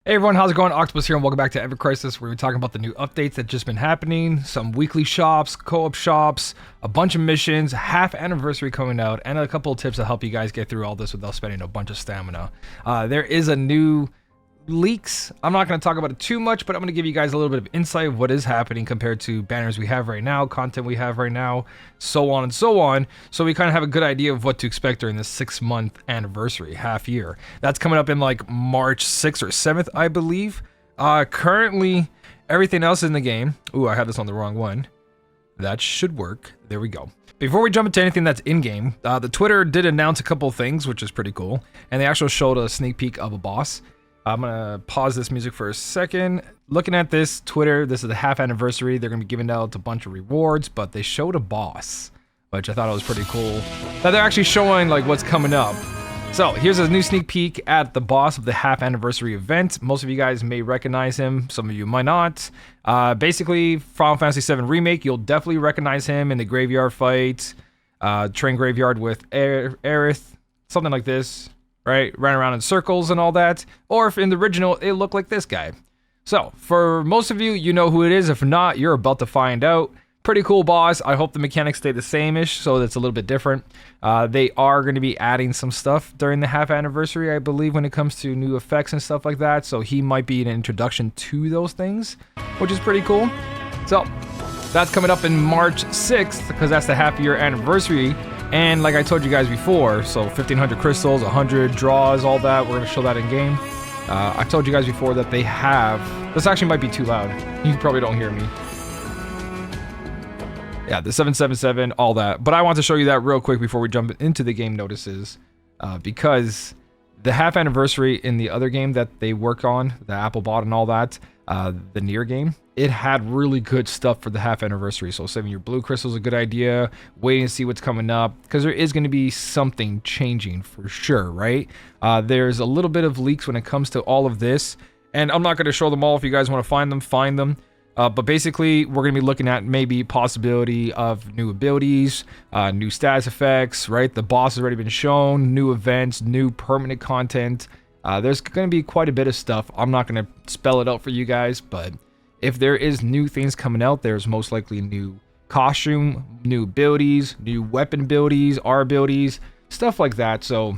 Hey everyone, how's it going? Octopus here and welcome back to Evercrisis, where we're talking about the new updates that just been happening, some weekly shops, co-op shops, a bunch of missions, half anniversary coming out, and a couple of tips to help you guys get through all this without spending a bunch of stamina. There is a new leaks. I'm not going to talk about it too much, but I'm going to give you guys a little bit of insight of what is happening compared to banners we have right now, content we have right now, so on and so on. So we kind of have a good idea of what to expect during this 6-month anniversary, half year. That's coming up in like March 6th or 7th, I believe. Currently, everything else in the game. Ooh, I had this on the wrong one. That should work. There we go. Before we jump into anything that's in-game, the Twitter did announce a couple of things, which is pretty cool. And they actually showed a sneak peek of a boss. I'm gonna pause this music for a second. Looking at this Twitter, this is the half anniversary. They're gonna be giving out a bunch of rewards, but they showed a boss, which I thought was pretty cool. That they're actually showing like what's coming up. So here's a new sneak peek at the boss of the half anniversary event. Most of you guys may recognize him, some of you might not. Basically, Final Fantasy VII Remake, you'll definitely recognize him in the graveyard fight, train graveyard with Aerith, something like this. Right, run around in circles and all that. Or if in the original, it looked like this guy. So, for most of you, you know who it is. If not, you're about to find out. Pretty cool boss. I hope the mechanics stay the same-ish, so that's a little bit different. They are going to be adding some stuff during the half anniversary, I believe, when it comes to new effects and stuff like that. So he might be an introduction to those things, which is pretty cool. So, that's coming up in March 6th, because that's the half-year anniversary. And like I told you guys before, so 1,500 crystals, 100 draws, all that. We're going to show that in game. I told you guys before that they have... This actually might be too loud. You probably don't hear me. Yeah, the 777, all that. But I want to show you that real quick before we jump into the game notices. Because the half anniversary in the other game that they work on, the Apple bot and all that, the Nier game, it had really good stuff for the half anniversary. So saving your blue crystal is a good idea. Waiting to see what's coming up, because there is going to be something changing for sure, right? There's a little bit of leaks when it comes to all of this, and I'm not going to show them all. If you guys want to find them, find them. But basically, we're going to be looking at maybe possibility of new abilities, new status effects, right? The boss has already been shown, new events, new permanent content. There's going to be quite a bit of stuff. I'm not going to spell it out for you guys, but if there is new things coming out, there's most likely new costume, new abilities, new weapon abilities, R abilities, stuff like that. So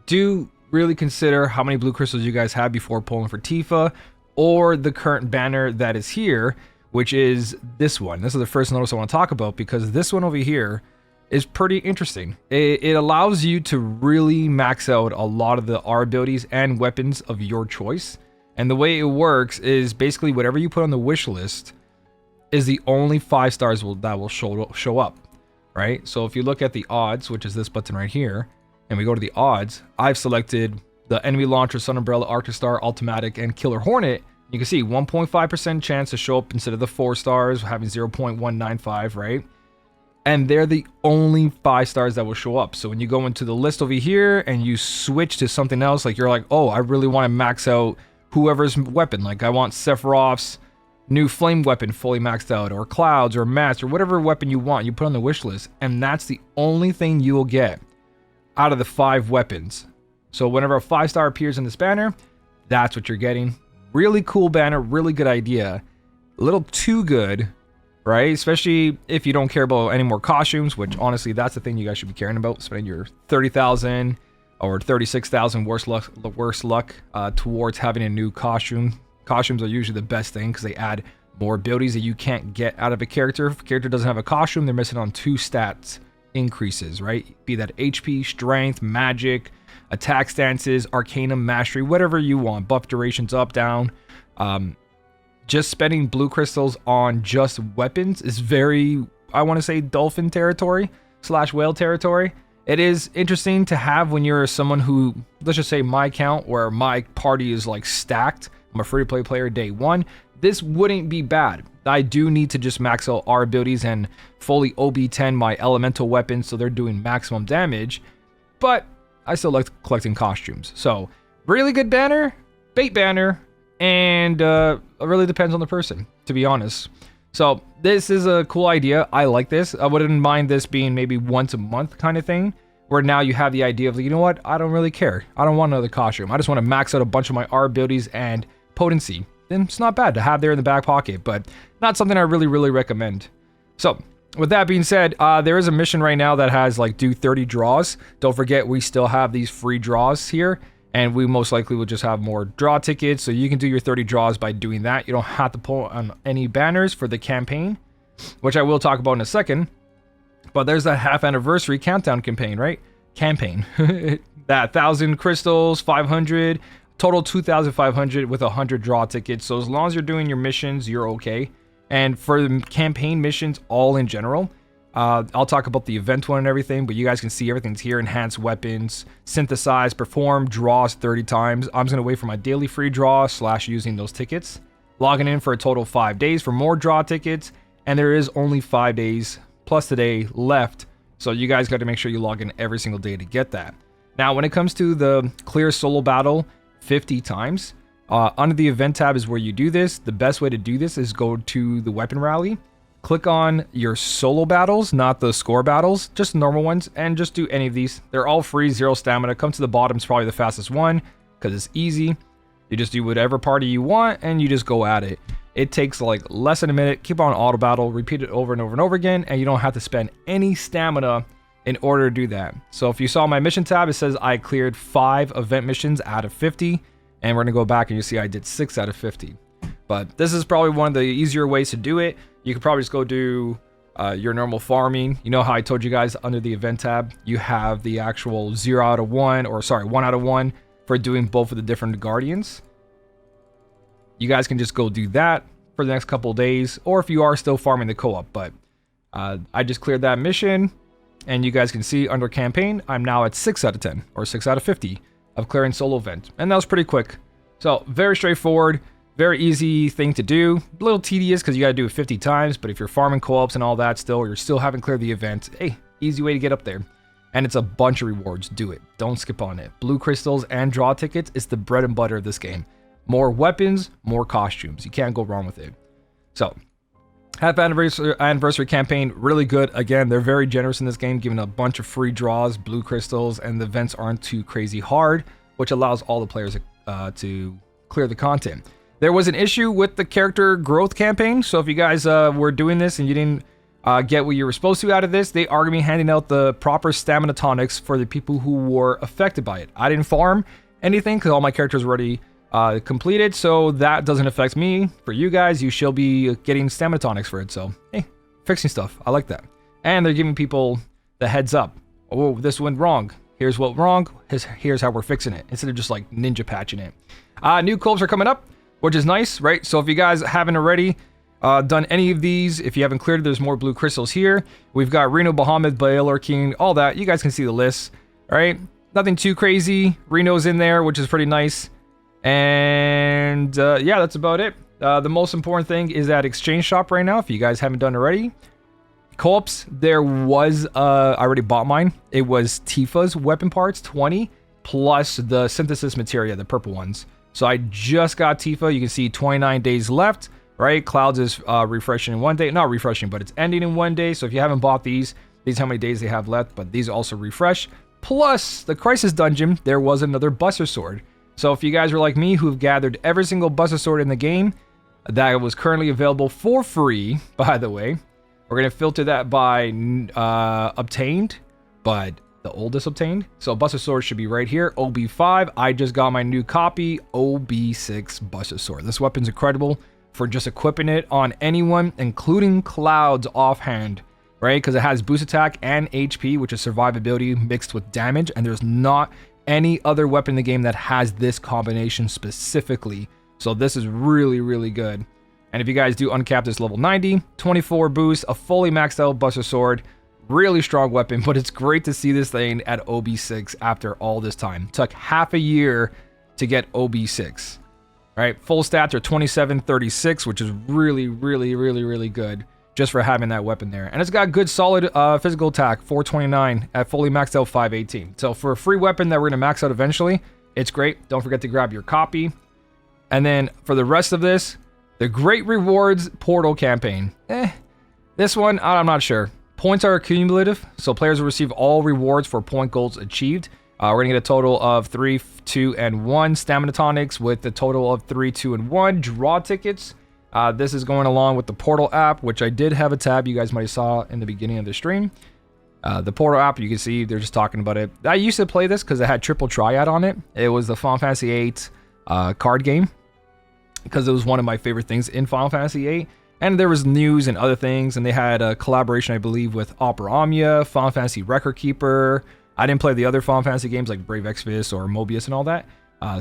do really consider how many blue crystals you guys have before pulling for Tifa or the current banner that is here, which is this one. This is the first notice I want to talk about, because this one over here is pretty interesting. It allows you to really max out a lot of the R abilities and weapons of your choice. And the way it works is basically whatever you put on the wish list is the only 5 stars that will show up, right? So if you look at the odds, which is this button right here, and we go to the odds, I've selected the enemy launcher, Sun Umbrella, Arctic Star, Ultimatic, and Killer Hornet. You can see 1.5% chance to show up instead of the 4 stars, having 0.195, right? And they're the only 5 stars that will show up. So when you go into the list over here and you switch to something else, like you're like, oh, I really want to max out whoever's weapon, like I want Sephiroth's new flame weapon fully maxed out, or Cloud's, or Matt's, or whatever weapon you want, you put on the wish list, and that's the only thing you will get out of the 5 weapons. So whenever a 5-star appears in this banner, that's what you're getting. Really cool banner, really good idea. A little too good, right? Especially if you don't care about any more costumes, which honestly, that's the thing you guys should be caring about, spending your 30,000 or 36,000 worse luck towards having a new costume. Costumes are usually the best thing because they add more abilities that you can't get out of a character. If a character doesn't have a costume, they're missing on 2 stats increases, right? Be that HP, strength, magic, attack stances, arcanum, mastery, whatever you want. Buff durations up, down. Just spending blue crystals on just weapons is very, I want to say, dolphin territory / whale territory. It is interesting to have when you're someone who, let's just say my account, where my party is like stacked. I'm a free-to-play player day 1. This wouldn't be bad. I do need to just max out our abilities and fully OB10 my elemental weapons so they're doing maximum damage. But I still like collecting costumes. So, really good banner, bait banner, and it really depends on the person, to be honest. So this is a cool idea. I like this. I wouldn't mind this being maybe once a month kind of thing, where now you have the idea of, you know what, I don't really care. I don't want another costume. I just want to max out a bunch of my R abilities and potency. Then it's not bad to have there in the back pocket, but not something I really recommend. So with that being said, there is a mission right now that has like do 30 draws. Don't forget, we still have these free draws here, and we most likely will just have more draw tickets. So you can do your 30 draws by doing that. You don't have to pull on any banners for the campaign, which I will talk about in a second. But there's that half anniversary countdown campaign, right? That 1,000 crystals, 500, total 2,500 with 100 draw tickets. So as long as you're doing your missions, you're okay. And for the campaign missions, all in general, I'll talk about the event one and everything, but you guys can see everything's here. Enhanced weapons, synthesize, perform, draws 30 times. I'm just going to wait for my daily free draw / using those tickets. Logging in for a total of 5 days for more draw tickets. And there is only 5 days plus today left. So you guys got to make sure you log in every single day to get that. Now, when it comes to the clear solo battle 50 times, under the event tab is where you do this. The best way to do this is go to the weapon rally. Click on your solo battles, not the score battles, just normal ones, and just do any of these. They're all free, 0 stamina. Come to the bottom is probably the fastest one because it's easy. You just do whatever party you want and you just go at it. It takes like less than a minute. Keep on auto battle, repeat it over and over and over again, and you don't have to spend any stamina in order to do that. So if you saw my mission tab, it says I cleared 5 event missions out of 50, and we're gonna go back and you see I did 6 out of 50. But this is probably one of the easier ways to do it. You could probably just go do your normal farming. You know how I told you guys under the event tab, you have the actual 0 out of 1, or sorry, 1 out of 1 for doing both of the different guardians. You guys can just go do that for the next couple of days, or if you are still farming the co-op. But I just cleared that mission, and you guys can see under campaign, I'm now at 6 out of 10, or 6 out of 50 of clearing solo event. And that was pretty quick. So very straightforward, very easy thing to do. A little tedious because you got to do it 50 times, but if you're farming co-ops and all that still, or you're still haven't cleared the event, hey, easy way to get up there. And it's a bunch of rewards. Do it. Don't skip on it. Blue crystals and draw tickets is the bread and butter of this game. More weapons, more costumes. You can't go wrong with it. So, half anniversary campaign, really good. Again, they're very generous in this game, giving a bunch of free draws, blue crystals, and the events aren't too crazy hard, which allows all the players to clear the content. There was an issue with the character growth campaign, so if you guys were doing this and you didn't get what you were supposed to out of this, they are going to be handing out the proper stamina tonics for the people who were affected by it. I didn't farm anything because all my characters were already completed, so that doesn't affect me. For you guys, you shall be getting stamina tonics for it. So hey, fixing stuff, I like that. And they're giving people the heads up. Oh, this went wrong, here's what wrong, here's how we're fixing it, instead of just like ninja patching it. New co-ops are coming up, which is nice, right? So if you guys haven't already done any of these, if you haven't cleared, there's more blue crystals here. We've got Reno, Bahamut, Baylor King, all that. You guys can see the list, right? Nothing too crazy. Reno's in there, which is pretty nice. And yeah, that's about it. The most important thing is that exchange shop right now, if you guys haven't done already. Co-ops, there was, I already bought mine. It was Tifa's weapon parts, 20, plus the synthesis materia, the purple ones. So I just got Tifa. You can see 29 days left, right? Clouds is refreshing in 1 day. Not refreshing, but it's ending in 1 day. So if you haven't bought these are how many days they have left, but these also refresh. Plus, the Crisis Dungeon, there was another Buster Sword. So if you guys are like me, who've gathered every single Buster Sword in the game, that was currently available for free, by the way. We're going to filter that by obtained, but the oldest obtained. So Buster Sword should be right here, OB5. I just got my new copy, OB6 Buster Sword. This weapon's incredible for just equipping it on anyone, including Clouds offhand, right? Because it has boost attack and HP, which is survivability mixed with damage, and there's not any other weapon in the game that has this combination specifically. So this is really, really good. And if you guys do uncap this level 90, 24 boost, a fully maxed out Buster Sword, really strong weapon, but it's great to see this thing at OB6 after all this time. Took half a year to get OB6. Right, full stats are 2736, which is really, really, really, really good just for having that weapon there. And it's got good solid physical attack, 429 at fully maxed out 518. So for a free weapon that we're gonna max out eventually, it's great. Don't forget to grab your copy. And then for the rest of this, the Great Rewards Portal campaign. This one, I'm not sure. Points are cumulative, so players will receive all rewards for point goals achieved. We're going to get a total of 3, 2, and 1 stamina tonics with a total of 3, 2, and 1 draw tickets. This is going along with the Portal app, which I did have a tab you guys might have saw in the beginning of the stream. The Portal app, you can see they're just talking about it. I used to play this because it had Triple Triad on it. It was the Final Fantasy VIII card game because it was one of my favorite things in Final Fantasy VIII. And there was news and other things, and they had a collaboration, I believe, with Opera Omnia, Final Fantasy Record Keeper. I didn't play the other Final Fantasy games like Brave Exvius or Mobius and all that,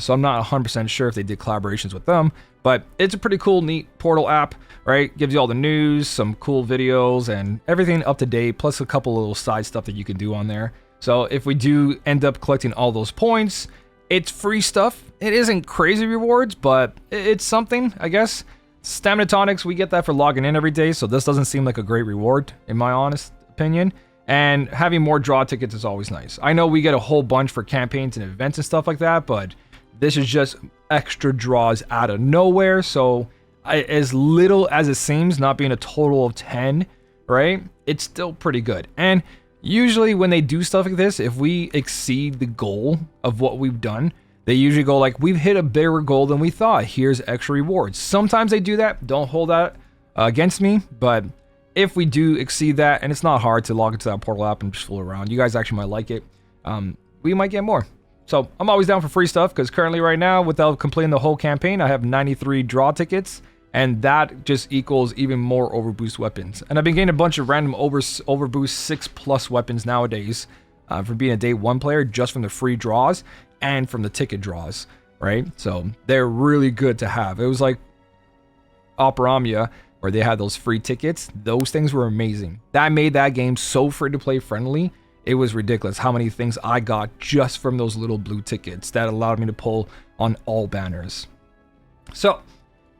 so I'm not 100% sure if they did collaborations with them. But it's a pretty cool, neat Portal app, right? Gives you all the news, some cool videos, and everything up to date, plus a couple little side stuff that you can do on there. So if we do end up collecting all those points, it's free stuff. It isn't crazy rewards, but it's something, I guess. Stamina tonics, we get that for logging in every day, so this doesn't seem like a great reward, in my honest opinion. And having more draw tickets is always nice. I know we get a whole bunch for campaigns and events and stuff like that, but this is just extra draws out of nowhere. So as little as it seems, not being a total of 10, right? It's still pretty good. And usually when they do stuff like this, if we exceed the goal of what we've done, they usually go like, we've hit a bigger goal than we thought. Here's extra rewards. Sometimes they do that. Don't hold that against me. But if we do exceed that, and it's not hard to log into that Portal app and just fool around, you guys actually might like it. We might get more. So I'm always down for free stuff because currently right now, without completing the whole campaign, I have 93 draw tickets. And that just equals even more overboost weapons. And I've been getting a bunch of random overboost 6+ weapons nowadays for being a day 1 player just from the free draws and from the ticket draws, right? So they're really good to have. It was like Opera Omnia, where they had those free tickets. Those things were amazing. That made that game so free to play friendly. It was ridiculous how many things I got just from those little blue tickets that allowed me to pull on all banners. So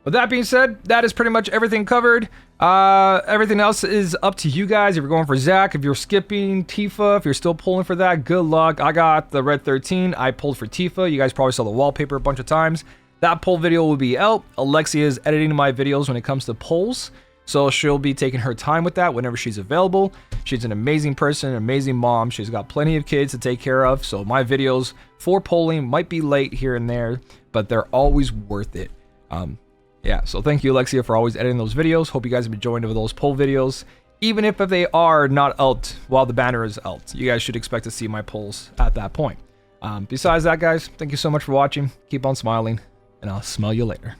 with that being said, that is pretty much everything covered. Everything else is up to you guys. If you're going for Zac, if you're skipping Tifa, if you're still pulling for that, good luck. I got the Red 13. I pulled for Tifa. You guys probably saw the wallpaper a bunch of times. That poll video will be out. Alexia is editing my videos when it comes to polls, so she'll be taking her time with that whenever she's available. She's an amazing person, an amazing mom. She's got plenty of kids to take care of, so my videos for polling might be late here and there, but they're always worth it. Yeah, so thank you, Alexia, for always editing those videos. Hope you guys have enjoyed those poll videos. Even if they are not out while the banner is out, you guys should expect to see my polls at that point. Besides that, guys, thank you so much for watching. Keep on smiling, and I'll smell you later.